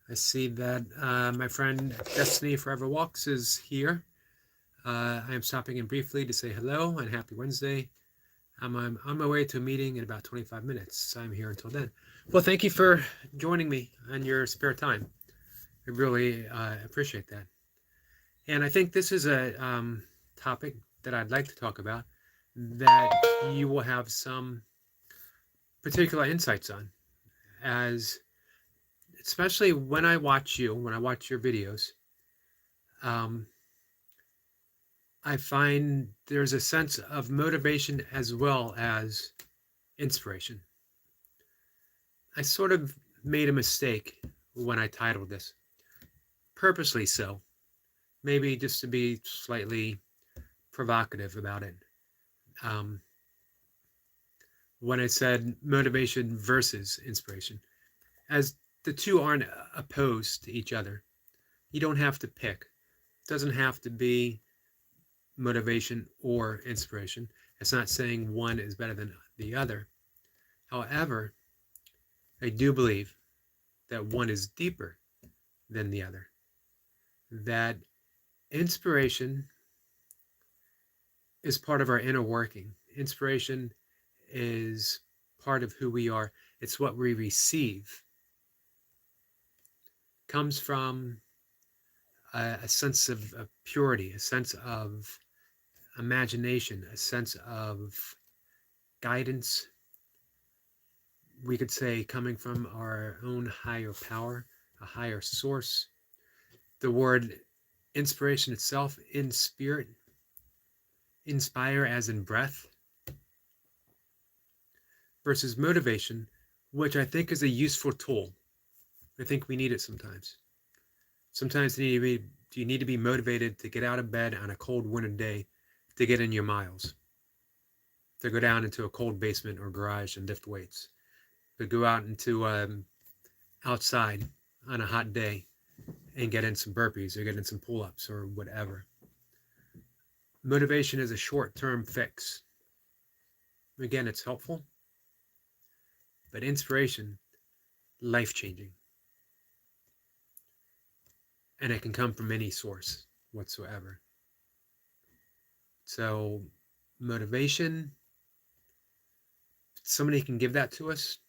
I see that my friend Destiny Forever Walks is here. I am stopping in briefly to say hello and happy Wednesday. I'm on my way to a meeting in about 25 minutes. I'm here until then. Well, thank you for joining me on your spare time. I really appreciate that. And I think this is a topic that I'd like to talk about that you will have some particular insights on, as especially when I watch you, when I watch your videos. Um, I find there's a sense of motivation as well as inspiration. I sort of made a mistake when I titled this, purposely so, maybe just to be slightly provocative about it. Um, when I said motivation versus inspiration, as the two aren't opposed to each other. You don't have to pick. It doesn't have to be motivation or inspiration. It's not saying one is better than the other. However, I do believe that one is deeper than the other. That inspiration is part of our inner working. Inspiration is part of who we are. It's what we receive. It comes from a sense of purity, a sense of imagination, a sense of guidance. We could say coming from our own higher power, a higher source. The word inspiration itself, in spirit, inspire as in breath, versus motivation, which I think is a useful tool. I think we need it sometimes. Sometimes you need to be motivated to get out of bed on a cold winter day to get in your miles, to go down into a cold basement or garage and lift weights, to go out into outside on a hot day and get in some burpees or get in some pull-ups or whatever. Motivation is a short-term fix. Again, it's helpful, but inspiration, life-changing. And it can come from any source whatsoever. So motivation, somebody can give that to us,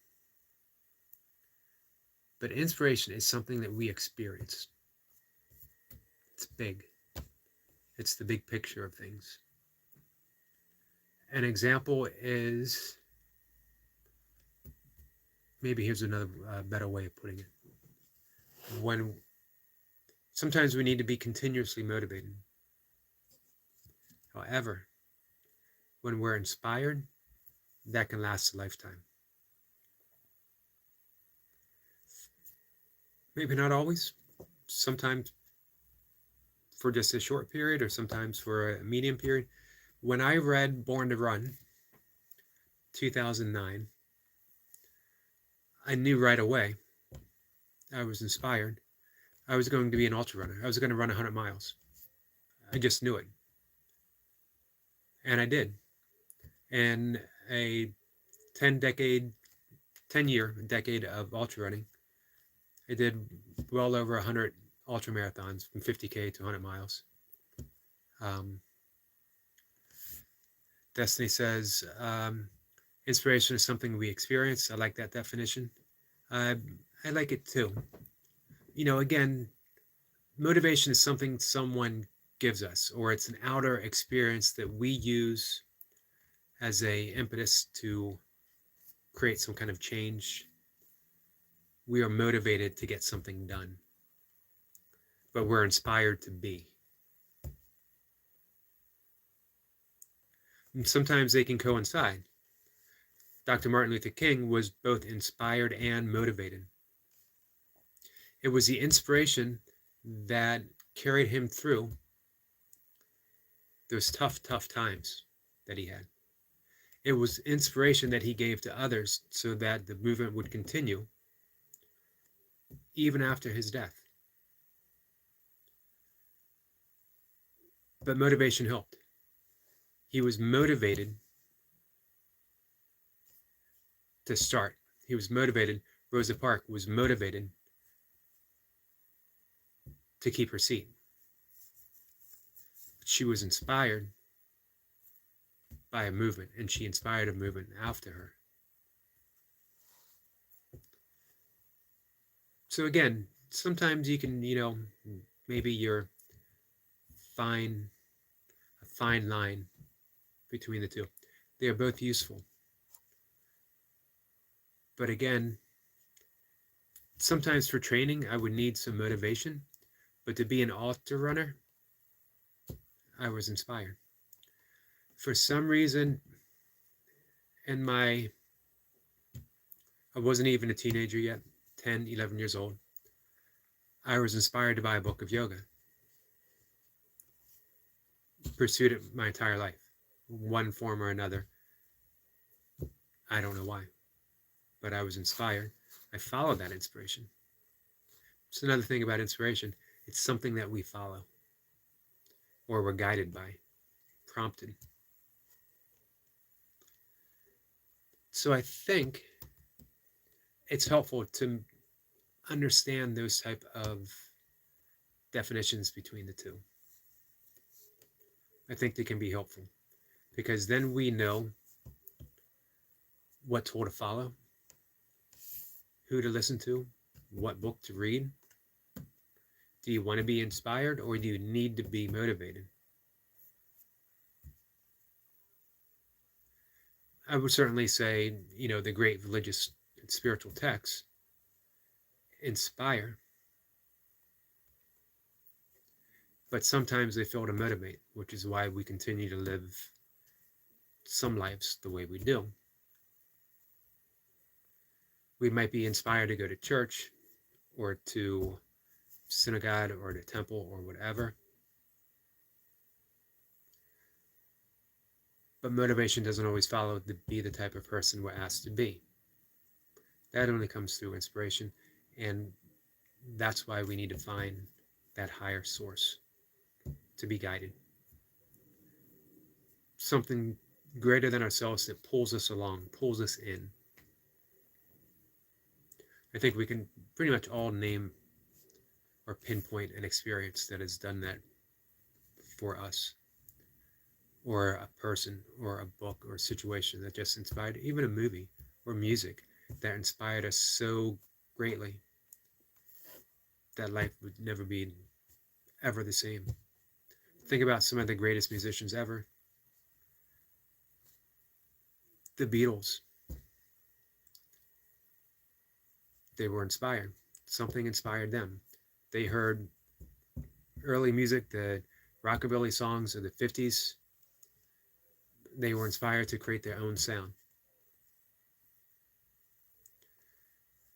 but inspiration is something that we experience. It's big. It's the big picture of things. An example is, maybe here's another better way of putting it. When sometimes we need to be continuously motivated. However, when we're inspired, that can last a lifetime. Maybe not always. Sometimes for just a short period, or sometimes for a medium period. When I read Born to Run, 2009, I knew right away. I was inspired. I was going to be an ultra runner. I was going to run 100 miles. I just knew it. And I did. And a 10 year decade of ultra running, I did well over 100 ultra marathons from 50K to 100 miles. Destiny says, inspiration is something we experience. I like that definition. I like it too. Again, motivation is something someone gives us, or it's an outer experience that we use as a impetus to create some kind of change. We are motivated to get something done, but we're inspired to be. And sometimes they can coincide. Dr. Martin Luther King was both inspired and motivated. It was the inspiration that carried him through those tough times that he had. It was inspiration that he gave to others so that the movement would continue even after his death. But motivation helped. He was motivated to start. He was motivated. Rosa Parks was motivated to keep her seat. She was inspired by a movement, and she inspired a movement after her. So again, sometimes you can, maybe you're a fine line between the two. They are both useful. But again, sometimes for training, I would need some motivation. But to be an altar runner, I was inspired. For some reason, I wasn't even a teenager yet, 10, 11 years old, I was inspired to buy a book of yoga. Pursued it my entire life, one form or another. I don't know why, but I was inspired. I followed that inspiration. It's another thing about inspiration. It's something that we follow, or we're guided by, prompted. So I think it's helpful to understand those type of definitions between the two. I think they can be helpful, because then we know what tool to follow, who to listen to, what book to read. Do you want to be inspired, or do you need to be motivated? I would certainly say, the great religious and spiritual texts inspire, but sometimes they fail to motivate, which is why we continue to live some lives the way we do. We might be inspired to go to church or to synagogue or to temple or whatever, but motivation doesn't always follow to be the type of person we're asked to be. That only comes through inspiration, and that's why we need to find that higher source to be guided. Something greater than ourselves that pulls us along, pulls us in. I think we can pretty much all name or pinpoint an experience that has done that for us, or a person, or a book, or a situation that just inspired, even a movie or music that inspired us so greatly that life would never be ever the same. Think about some of the greatest musicians ever. The Beatles. They were inspired. Something inspired them. They heard early music, the rockabilly songs of the 50s. They were inspired to create their own sound.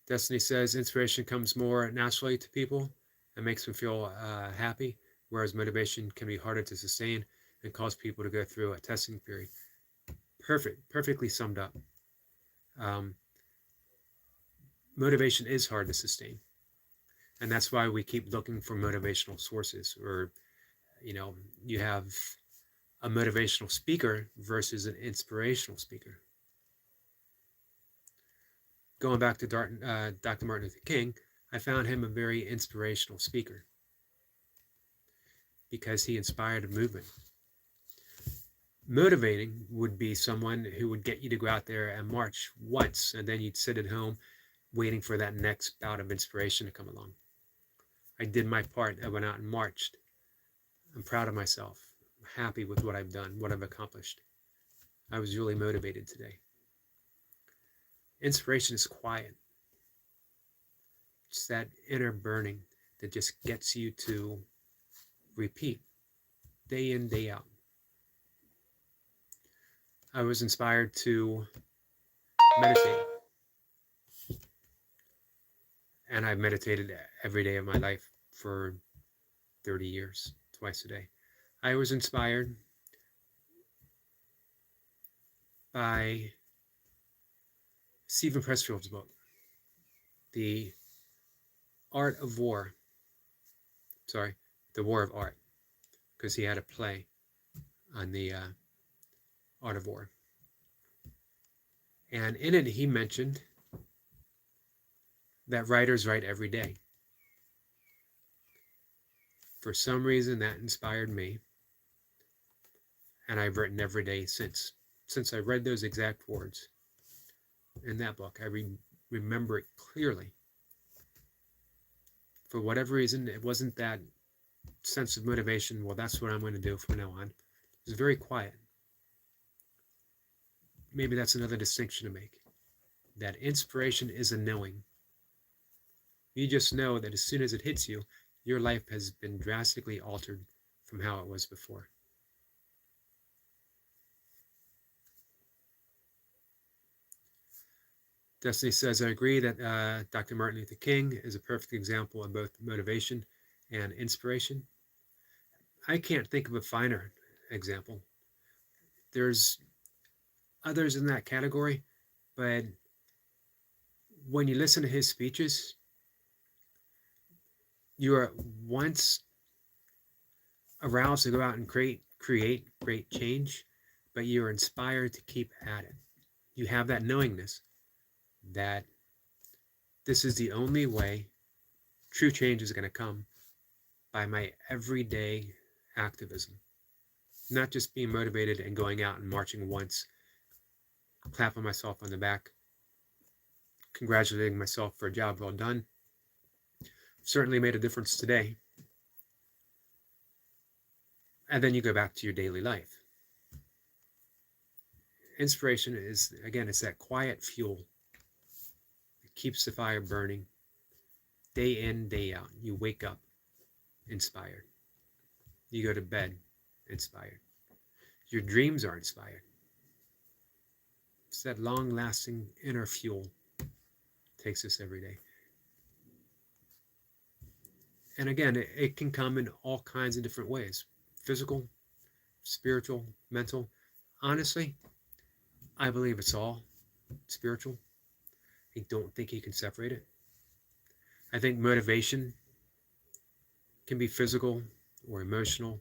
Destiny says inspiration comes more naturally to people and makes them feel happy, whereas motivation can be harder to sustain and cause people to go through a testing period. Perfectly summed up. Motivation is hard to sustain, and that's why we keep looking for motivational sources. Or you have a motivational speaker versus an inspirational speaker. Going back to Dr. Martin Luther King, I found him a very inspirational speaker because he inspired a movement. Motivating would be someone who would get you to go out there and march once, and then you'd sit at home waiting for that next bout of inspiration to come along. I did my part. I went out and marched. I'm proud of myself. I'm happy with what I've done, what I've accomplished. I was really motivated today. Inspiration is quiet. It's that inner burning that just gets you to repeat day in, day out. I was inspired to meditate. And I've meditated every day of my life for 30 years, twice a day. I was inspired by Stephen Pressfield's book, The War of Art, because he had a play on the Art of War. And in it, he mentioned that writers write every day. For some reason, that inspired me, and I've written every day since. Since I read those exact words in that book, I remember it clearly. For whatever reason, it wasn't that sense of motivation. Well, that's what I'm going to do from now on. It was very quiet. Maybe that's another distinction to make. That inspiration is a knowing. You just know that as soon as it hits you, your life has been drastically altered from how it was before. Destiny says, I agree that Dr. Martin Luther King is a perfect example of both motivation and inspiration. I can't think of a finer example. There's others in that category, but when you listen to his speeches, you are once aroused to go out and create great change, but you're inspired to keep at it. You have that knowingness that this is the only way true change is going to come, by my everyday activism. Not just being motivated and going out and marching once, clapping myself on the back, congratulating myself for a job well done. Certainly made a difference today. And then you go back to your daily life. Inspiration is, again, it's that quiet fuel that keeps the fire burning day in, day out. You wake up inspired. You go to bed inspired. Your dreams are inspired. It's that long-lasting inner fuel takes us every day. And again, it can come in all kinds of different ways. Physical, spiritual, mental. Honestly, I believe it's all spiritual. I don't think you can separate it. I think motivation can be physical or emotional,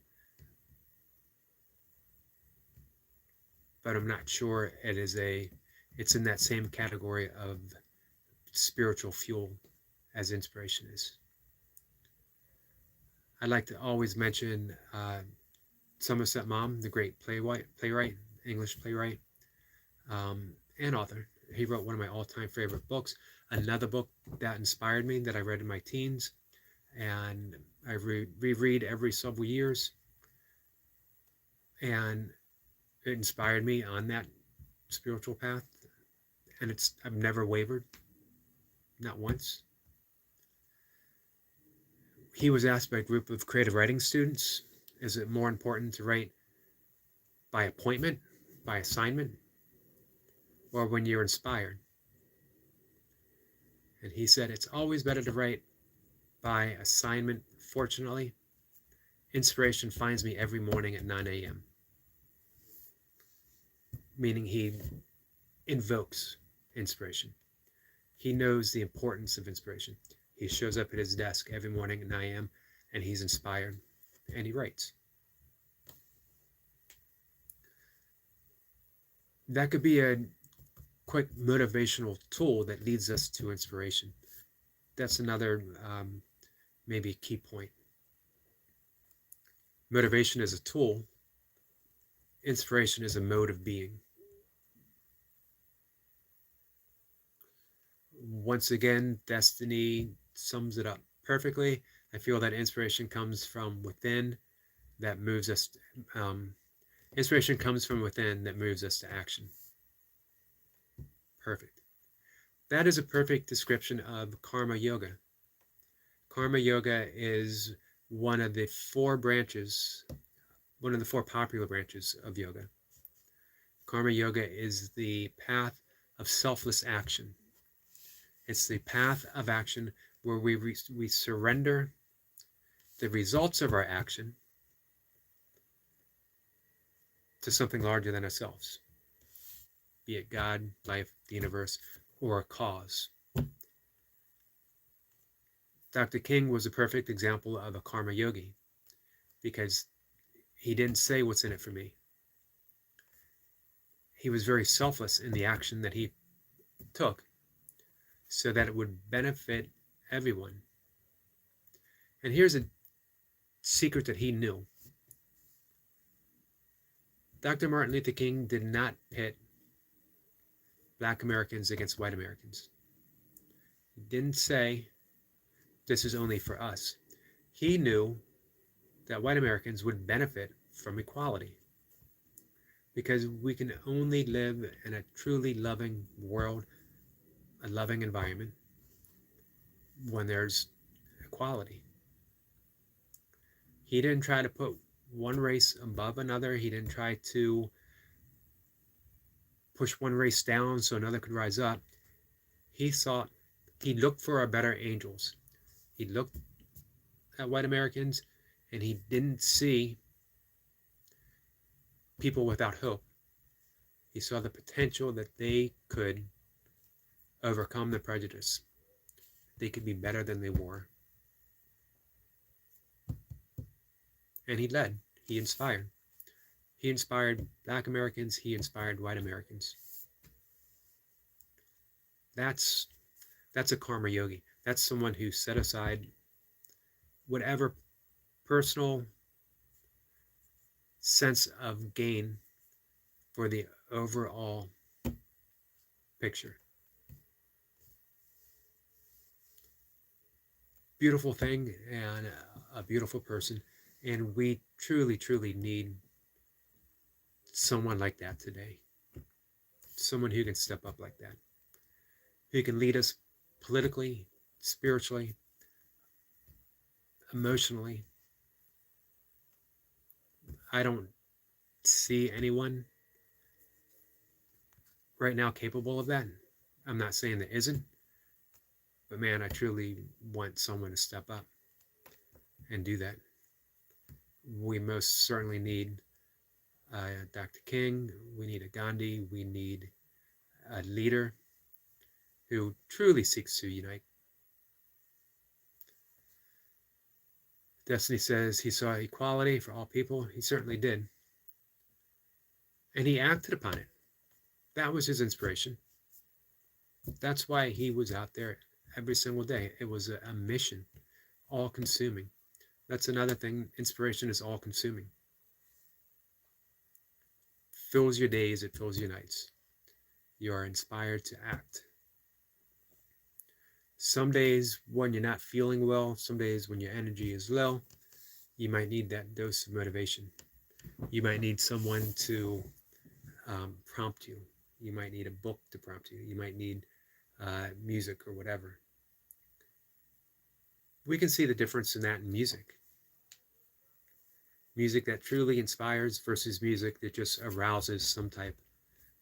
but I'm not sure it's in that same category of spiritual fuel as inspiration is. I like to always mention Somerset Maugham, the great playwright, English playwright, and author. He wrote one of my all-time favorite books. Another book that inspired me that I read in my teens, and I reread every several years, and it inspired me on that spiritual path. And I've never wavered, not once. He was asked by a group of creative writing students, is it more important to write by appointment, by assignment, or when you're inspired? And he said, it's always better to write by assignment. Fortunately, inspiration finds me every morning at 9 a.m. Meaning he invokes inspiration. He knows the importance of inspiration. He shows up at his desk every morning at 9 a.m. and he's inspired and he writes. That could be a quick motivational tool that leads us to inspiration. That's another maybe key point. Motivation is a tool. Inspiration is a mode of being. Once again, Destiny sums it up perfectly. I feel that inspiration comes from within that moves us. Inspiration comes from within that moves us to action. Perfect. That is a perfect description of Karma Yoga. Karma Yoga is one of the four popular branches of yoga. Karma Yoga is the path of selfless action. It's the path of action where we surrender the results of our action to something larger than ourselves, be it God, life, the universe, or a cause. Dr. King was a perfect example of a karma yogi because he didn't say what's in it for me. He was very selfless in the action that he took so that it would benefit everyone. And here's a secret that he knew. Dr. Martin Luther King did not pit Black Americans against white Americans. He didn't say this is only for us. He knew that white Americans would benefit from equality because we can only live in a truly loving world, a loving environment, when there's equality. He didn't try to put one race above another. He didn't try to push one race down so another could rise up. He looked for our better angels. He looked at white Americans and he didn't see people without hope. He saw the potential that they could overcome the prejudice. They could be better than they were. And he led. He inspired. He inspired Black Americans. He inspired white Americans. That's a karma yogi. That's someone who set aside whatever personal sense of gain for the overall picture. Beautiful thing and a beautiful person. And we truly, truly need someone like that today. Someone who can step up like that. Who can lead us politically, spiritually, emotionally. I don't see anyone right now capable of that. I'm not saying there isn't. But man, I truly want someone to step up and do that. We most certainly need Dr. King. We need a Gandhi. We need a leader who truly seeks to unite. Destiny says he saw equality for all people. He certainly did. And he acted upon it. That was his inspiration. That's why he was out there every single day. It was a mission, all-consuming. That's another thing. Inspiration is all-consuming. Fills your days, it fills your nights. You are inspired to act. Some days when you're not feeling well, some days when your energy is low, you might need that dose of motivation. You might need someone to prompt you. You might need a book to prompt you. You might need music or whatever. We can see the difference in that in music. Music that truly inspires versus music that just arouses some type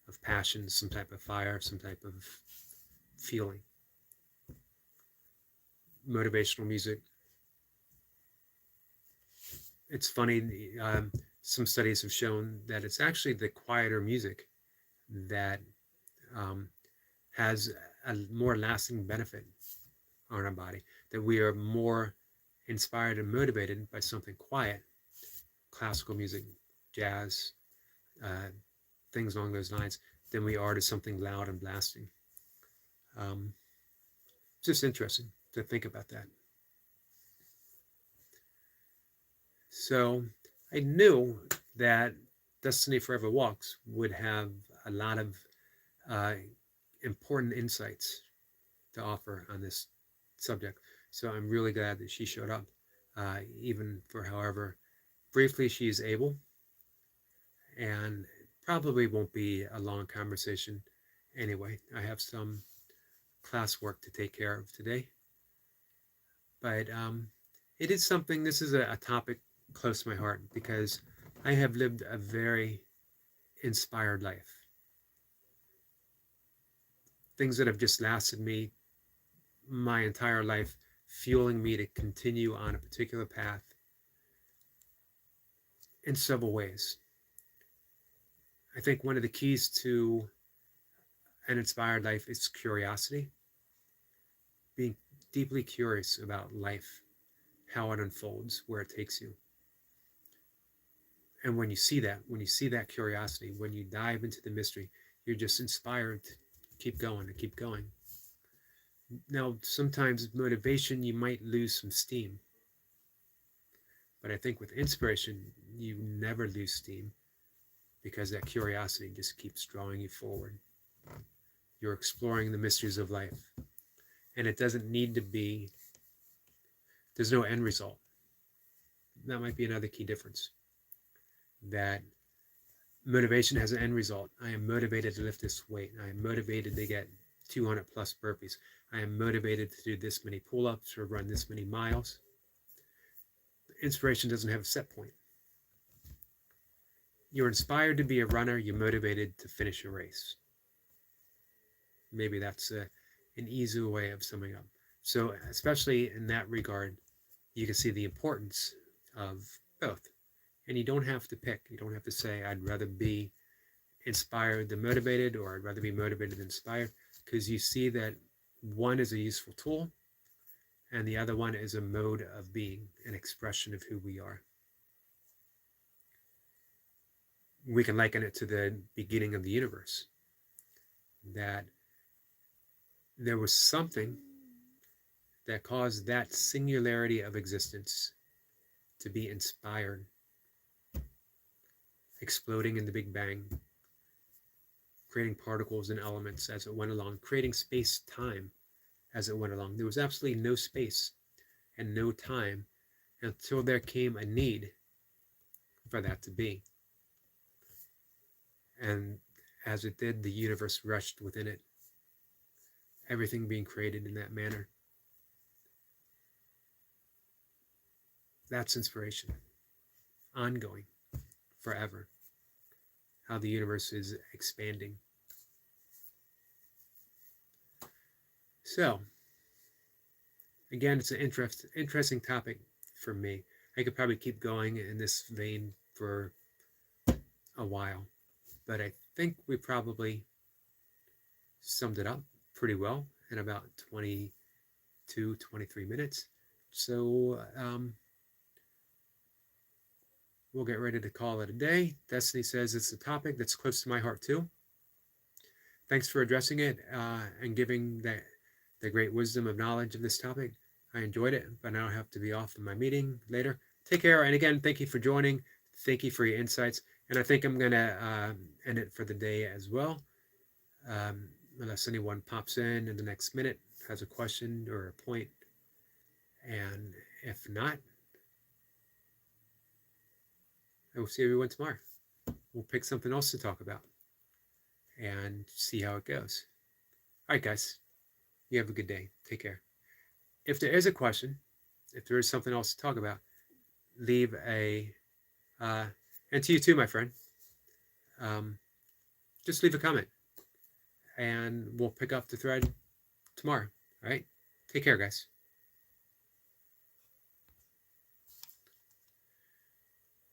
of passion, some type of fire, some type of feeling. Motivational music. It's funny, some studies have shown that it's actually the quieter music that has a more lasting benefit on our body, that we are more inspired and motivated by something quiet, classical music, jazz, things along those lines, than we are to something loud and blasting. Just interesting to think about that. So I knew that Destiny Forever Walks would have a lot of important insights to offer on this subject. So I'm really glad that she showed up, even for however briefly she is able. And probably won't be a long conversation anyway. I have some classwork to take care of today. But it is something, this is a topic close to my heart because I have lived a very inspired life. Things that have just lasted me my entire life, fueling me to continue on a particular path in several ways. I think one of the keys to an inspired life is curiosity. Being deeply curious about life, how it unfolds, where it takes you. And when you see that curiosity, when you dive into the mystery, you're just inspired to keep going and keep going. Now, sometimes motivation, you might lose some steam. But I think with inspiration, you never lose steam because that curiosity just keeps drawing you forward. You're exploring the mysteries of life. And it doesn't need to be, there's no end result. That might be another key difference. That motivation has an end result. I am motivated to lift this weight. I am motivated to get 200 plus burpees. I am motivated to do this many pull-ups or run this many miles. Inspiration doesn't have a set point. You're inspired to be a runner. You're motivated to finish a race. Maybe that's an easier way of summing up. So especially in that regard, you can see the importance of both. And you don't have to pick. You don't have to say, I'd rather be inspired than motivated, or I'd rather be motivated than inspired, because you see that one is a useful tool and the other one is a mode of being, an expression of who we are. We can liken it to the beginning of the universe, that there was something that caused that singularity of existence to be inspired, exploding in the Big Bang, creating particles and elements as it went along, creating space-time as it went along. There was absolutely no space and no time until there came a need for that to be. And as it did, the universe rushed within it, everything being created in that manner. That's inspiration, ongoing, forever. How the universe is expanding. So, again, it's an interesting topic for me. I could probably keep going in this vein for a while, but I think we probably summed it up pretty well in about 22, 23 minutes. So, we'll get ready to call it a day. Destiny says it's a topic that's close to my heart too. Thanks for addressing it and giving the great wisdom of knowledge of this topic. I enjoyed it, but now I have to be off in my meeting later. Take care. And again, thank you for joining. Thank you for your insights. And I think I'm going to end it for the day as well. Unless anyone pops in the next minute, has a question or a point. And if not, I will see everyone tomorrow. We'll pick something else to talk about and see how it goes. All right, guys. You have a good day. Take care. If there is a question, if there is something else to talk about, leave a, and to you too, my friend, just leave a comment and we'll pick up the thread tomorrow. All right. Take care, guys.